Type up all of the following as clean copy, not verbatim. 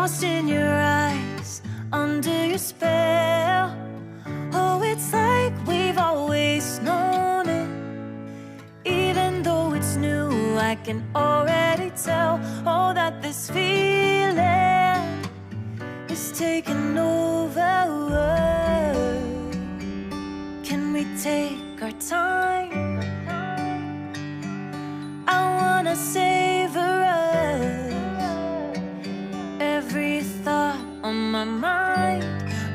lost in your eyes, under your spell. Oh, it's like we've always known it. Even though it's new, I can already tell. Oh, that this feeling is taking over. Can we take our time? I wanna savor us. Every thought on my mind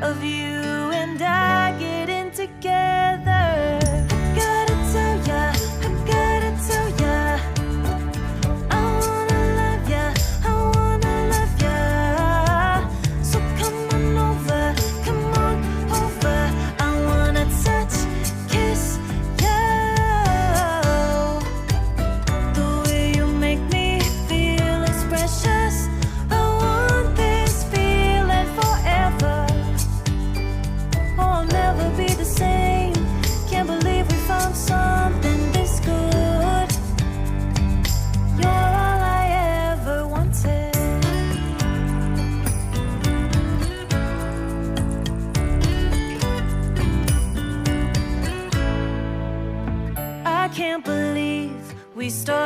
of you and I getting together. I gotta tell ya, I gotta tell ya, I wanna love ya, I wanna love ya. So come on over, come on over. I wanna touch, kiss you. The way you make me feel is precious. I want this feeling forever. Oh, I'll never be the same. Can't believe we found something this good. You're all I ever wanted. I can't believe we started